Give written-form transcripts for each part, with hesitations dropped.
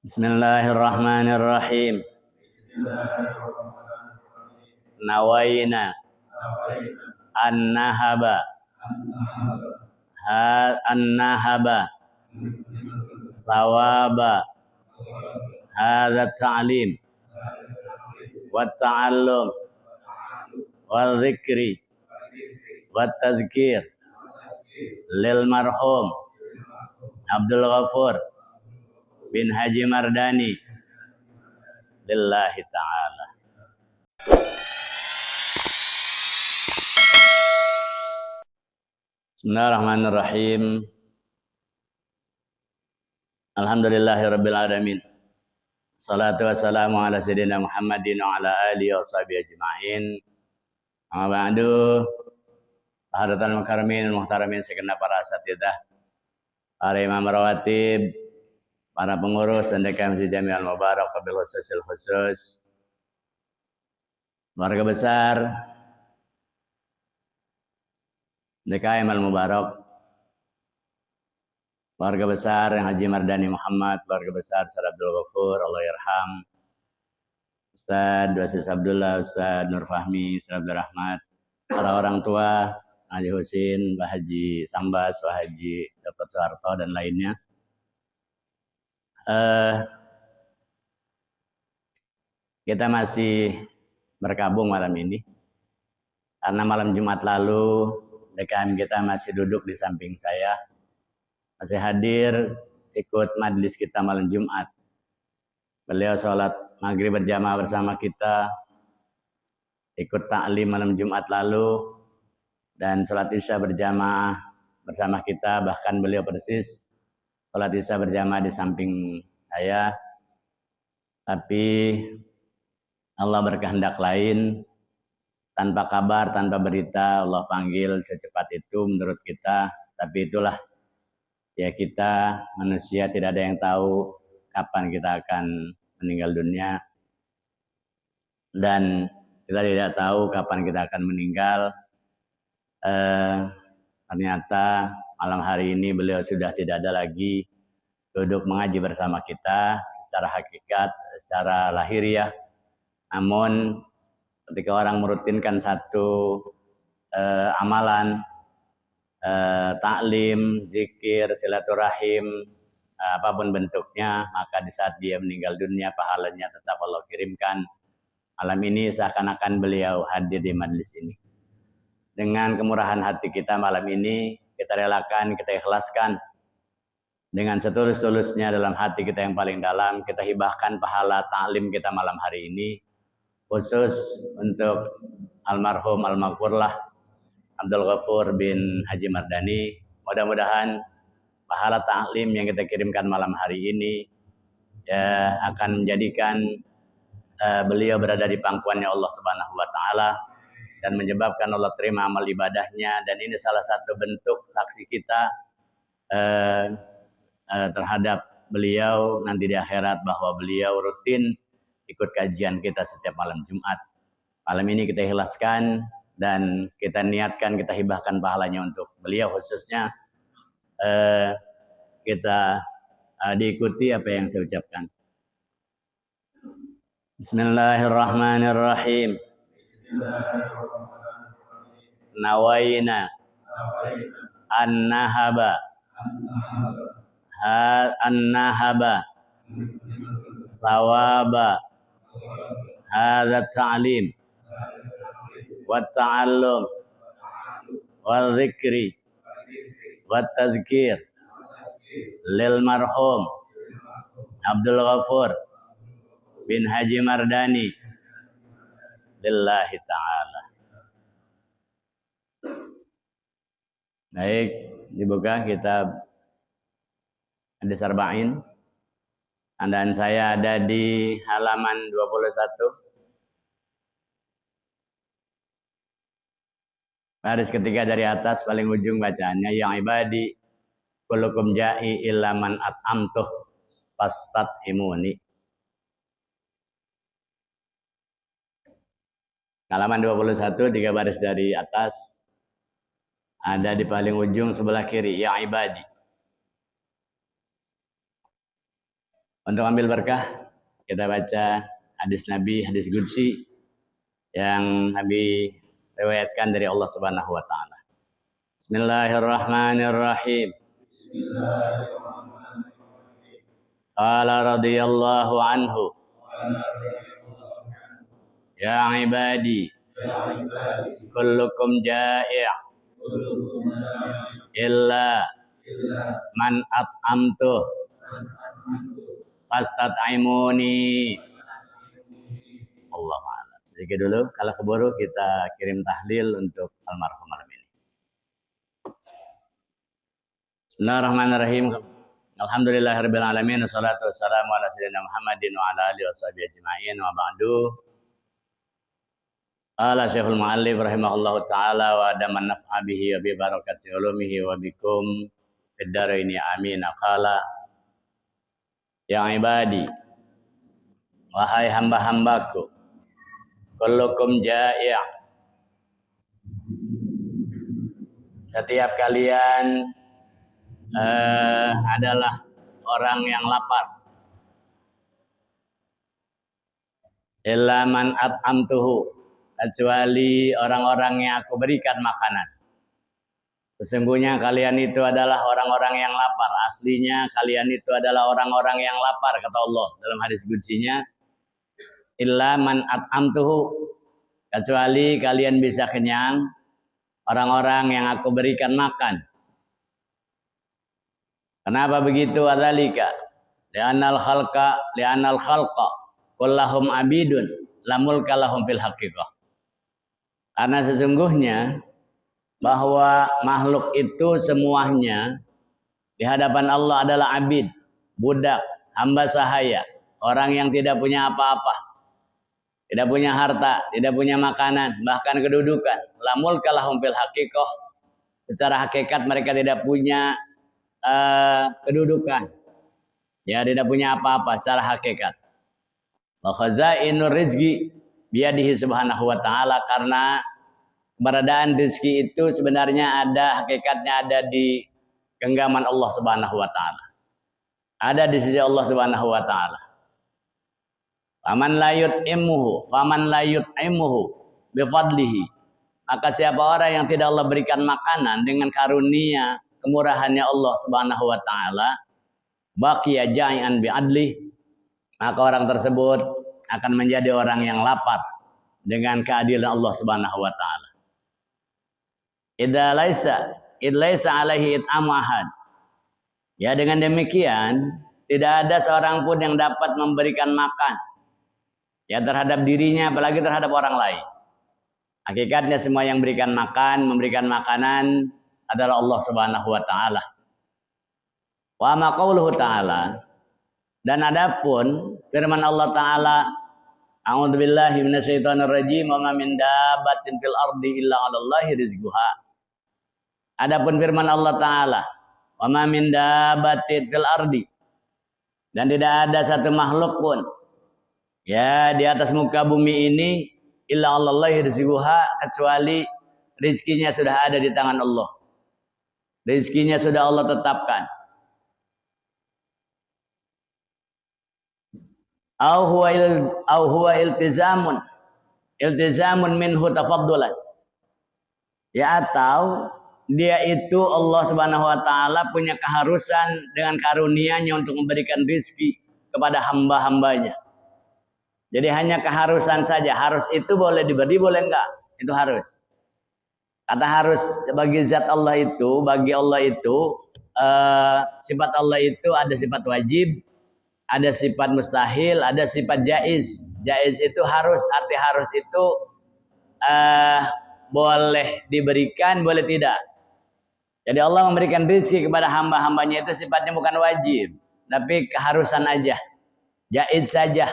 Bismillahirrahmanirrahim. Nawaina an-nahaba an-nahaba sawaba hadza ta'lim wa ta'allum wal zikri wa tazkir lil marhum Abdul Ghafur bin Haji Mardani lillahi ta'ala. Bismillahirrahmanirrahim. Alhamdulillahirabbil alamin. Salatu wassalamu ala sayyidina Muhammadin wa ala alihi wa sahbihi ajma'in. Amma ba'du. Hadratal mukarramin muhtaramin segenap para asatidzah, para imam rawatib, para pengurus dan DKM Masjid Jami Al-Mubarak wabil khusus, keluarga besar DKM Al-Mubarak, keluarga besar yang Haji Mardani Muhammad, keluarga besar Ustaz Abdul Ghafur, Allah yarham, Ustaz Wasis Abdullah, Ustaz Nur Fahmi, Ustaz Abdul Rahmat, para orang tua Haji Husin, Pak Haji Sambas, Pak Haji Dr. Soeharto dan lainnya. Kita masih berkabung malam ini karena malam Jumat lalu DKM kita masih duduk di samping saya, masih hadir ikut majelis kita malam Jumat. Beliau sholat maghrib berjamaah bersama kita, ikut taklim malam Jumat lalu, dan sholat isya berjamaah bersama kita. Bahkan beliau persis sholat isya berjamaah di samping saya. Tapi Allah berkehendak lain, tanpa kabar, tanpa berita, Allah panggil secepat itu menurut kita. Tapi itulah, ya kita manusia tidak ada yang tahu kapan kita akan meninggal dunia. Dan kita tidak tahu kapan kita akan meninggal. Ternyata malam hari ini beliau sudah tidak ada lagi duduk mengaji bersama kita secara hakikat, secara lahiriah. Namun ketika orang merutinkan satu amalan, taklim, zikir, silaturahim, apapun bentuknya, maka di saat dia meninggal dunia pahalanya tetap Allah kirimkan. Malam ini seakan-akan beliau hadir di majelis ini. Dengan kemurahan hati kita malam ini, kita relakan, kita ikhlaskan. Dengan setulus-tulusnya dalam hati kita yang paling dalam, kita hibahkan pahala ta'lim kita malam hari ini. Khusus untuk almarhum al-maghfurlah Abdul Ghafur bin Haji Mardani. Mudah-mudahan pahala ta'lim yang kita kirimkan malam hari ini ya akan menjadikan beliau berada di pangkuannya Allah Subhanahu wa taala dan menyebabkan Allah terima amal ibadahnya. Dan ini salah satu bentuk saksi kita terhadap beliau nanti di akhirat, bahwa beliau rutin ikut kajian kita setiap malam Jumat. Malam ini kita ikhlaskan dan kita niatkan, kita hibahkan pahalanya untuk beliau khususnya. Kita diikuti apa yang saya ucapkan. Bismillahirrahmanirrahim. Nawaina an-nahaba an-nahaba sawaba hadza ta'lim wa ta'allum wal zikri wa tazkir lil marhum Abdul Ghafur bin Haji Mardani lillahi ta'ala. Baik, dibuka kitab Hadis Arba'in. Dan saya ada di halaman 21. Baris ketiga dari atas paling ujung bacaannya, yang ibadi kullukum ja'i illa man at'amtuh fastat'imuni. Halaman 21, 3 baris dari atas, ada di paling ujung sebelah kiri, ya ibadi. Untuk ambil berkah, kita baca hadis Nabi, hadis qudsi yang Nabi riwayatkan dari Allah Subhanahu wa taala. Bismillahirrahmanirrahim. Qala radhiyallahu anhu. Ya ibadi, kullukum ja'i' illa man at'amtuh fastat'imuni. Allah a'lam. Sedikit dulu, kalau keburu kita kirim tahlil untuk almarhum malam ini. Bismillahirrahmanirrahim. Alhamdulillahirabbil alamin, wassalatu wassalamu ala sayyidina Muhammadin wa ala alihi washabihi ajma'in, wa ba'du. Qala Syekhul Mu'allif rahimahullahu taala wa adaman naf'a bihi wa bi barakati ulumihi wa bikum fid dharaini amin. Qala ya ibadi, wahai hamba-hambaku, kullukum ja'i', setiap kalian adalah orang yang lapar. Illa man at'amtuhu, kecuali orang-orang yang aku berikan makanan. Sesungguhnya kalian itu adalah orang-orang yang lapar. Aslinya kalian itu adalah orang-orang yang lapar, kata Allah dalam hadis qudsinya. Illa man at'amtuhu, kecuali kalian bisa kenyang orang-orang yang aku berikan makan. Kenapa begitu? Adzalika li'annal khalqa kullahum abidun lamul kalahum fil haqiqah. Karena sesungguhnya bahwa makhluk itu semuanya di hadapan Allah adalah abid, budak, hamba sahaya, orang yang tidak punya apa-apa, tidak punya harta, tidak punya makanan, bahkan kedudukan. Lamul kalahum fil haqiqah, secara hakikat mereka tidak punya kedudukan, ya, tidak punya apa-apa secara hakikat. Wa khazainur rizqi biyadihi subhanahu wa ta'ala, karena keberadaan rezeki itu sebenarnya ada, hakikatnya ada di genggaman Allah Subhanahu wa taala. Ada di sisi Allah Subhanahu wa taala. Faman la yut'imuhu bi fadlihi. Maka siapa orang yang tidak Allah berikan makanan dengan karunia kemurahannya Allah Subhanahu wa taala, baqiya ja'ian bi adli, maka orang tersebut akan menjadi orang yang lapar dengan keadilan Allah Subhanahu wa taala. Idza laisa alaihi it'amu ahad. Ya, dengan demikian tidak ada seorang pun yang dapat memberikan makan, ya, terhadap dirinya, apalagi terhadap orang lain. Hakikatnya semua yang memberikan makanan adalah Allah Subhanahu wa taala. Wa ma qauluhu ta'ala, dan adapun firman Allah taala, a'udzubillahi minasyaitonir rajim, wa ma min dabbatin fil ardi illa 'alallahi rizquha. Adapun firman Allah taala, wa ma min dabbatin fil ardi, dan tidak ada satu makhluk pun, ya, di atas muka bumi ini, illa 'alallahi rizquha, kecuali rizkinya sudah ada di tangan Allah. Rizkinya sudah Allah tetapkan. Au huwa iltizamun minhu tafaddulan. Ya, atau dia itu Allah Subhanahu wa taala punya keharusan dengan karunia-Nya untuk memberikan rizki kepada hamba-hambanya. Jadi hanya keharusan saja. Harus itu boleh diberi, boleh enggak? Itu harus. Kata harus bagi zat Allah itu, bagi Allah itu, sifat Allah itu ada sifat wajib, ada sifat mustahil, ada sifat jaiz. Jaiz itu harus, arti harus itu boleh diberikan, boleh tidak. Jadi Allah memberikan rezeki kepada hamba-hambanya itu sifatnya bukan wajib, tapi keharusan aja, jaiz saja.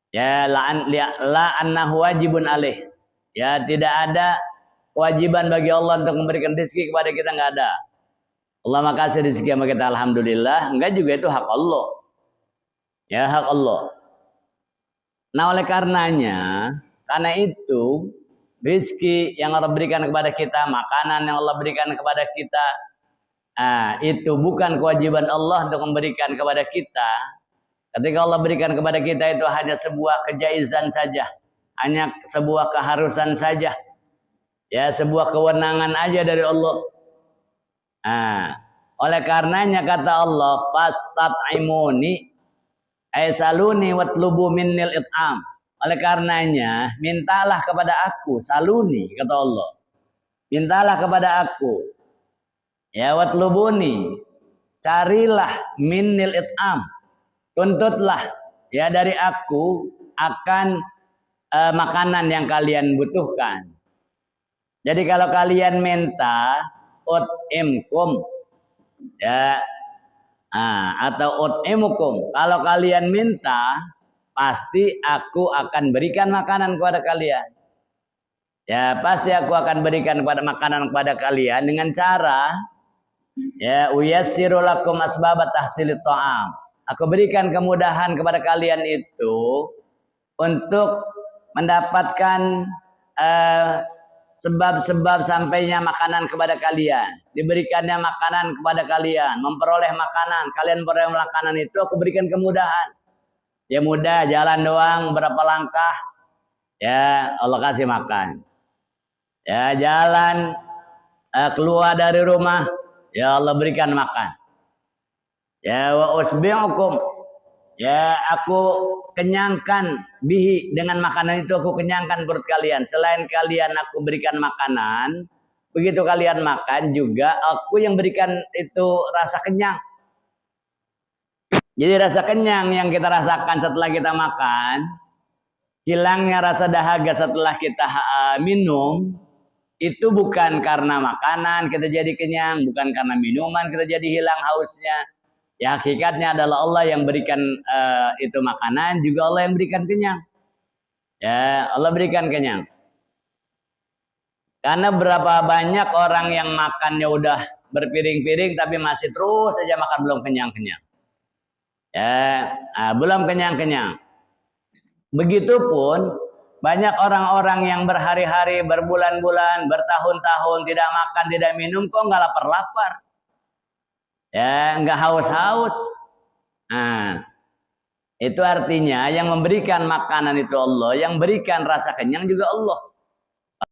Ya, la annahu wajibun alaih. Ya, tidak ada kewajiban bagi Allah untuk memberikan rezeki kepada kita, enggak ada. Allah makasih rezeki sama kita, alhamdulillah. Enggak juga, itu hak Allah. Ya, hak Allah. Nah, oleh karena itu rezeki yang Allah berikan kepada kita, makanan yang Allah berikan kepada kita, itu bukan kewajiban Allah untuk memberikan kepada kita, Ketika Allah berikan kepada kita itu hanya sebuah kejaizan saja, hanya sebuah keharusan saja, ya sebuah kewenangan aja dari Allah. Nah, oleh karenanya kata Allah, fastat'imuni aisaluni watlubu minnil it'am. Oleh karenanya, mintalah kepada aku, saluni kata Allah. Mintalah kepada aku. Ya watlubuni, carilah minnil it'am. Tuntutlah ya dari aku akan makanan yang kalian butuhkan. Jadi kalau kalian minta ut'imkum ya atau ut'imukum, kalau kalian minta pasti aku akan berikan makanan kepada kalian. Ya, pasti aku akan berikan makanan kepada kalian dengan cara ya uyassiru lakum asbabat tahsilit ta'am. Aku berikan kemudahan kepada kalian itu untuk mendapatkan sebab-sebab sampainya makanan kepada kalian. Diberikannya makanan kepada kalian. Memperoleh makanan. Kalian memperoleh makanan itu aku berikan kemudahan. Ya mudah, jalan doang, berapa langkah. Ya Allah kasih makan. Ya jalan keluar dari rumah. Ya Allah berikan makan. Ya wa usbi'ukum. Ya aku kenyangkan bihi, dengan makanan itu aku kenyangkan perut kalian. Selain kalian aku berikan makanan, begitu kalian makan juga aku yang berikan itu rasa kenyang. Jadi rasa kenyang yang kita rasakan setelah kita makan, hilangnya rasa dahaga setelah kita minum, itu bukan karena makanan kita jadi kenyang, bukan karena minuman kita jadi hilang hausnya. Ya hakikatnya adalah Allah yang berikan itu makanan, juga Allah yang berikan kenyang. Ya Allah berikan kenyang. Karena berapa banyak orang yang makannya udah berpiring-piring tapi masih terus saja makan belum kenyang-kenyang. Ya belum kenyang-kenyang. Begitupun banyak orang-orang yang berhari-hari, berbulan-bulan, bertahun-tahun tidak makan, tidak minum, kok nggak lapar-lapar. Ya, nggak haus-haus. Nah, itu artinya yang memberikan makanan itu Allah, yang berikan rasa kenyang juga Allah.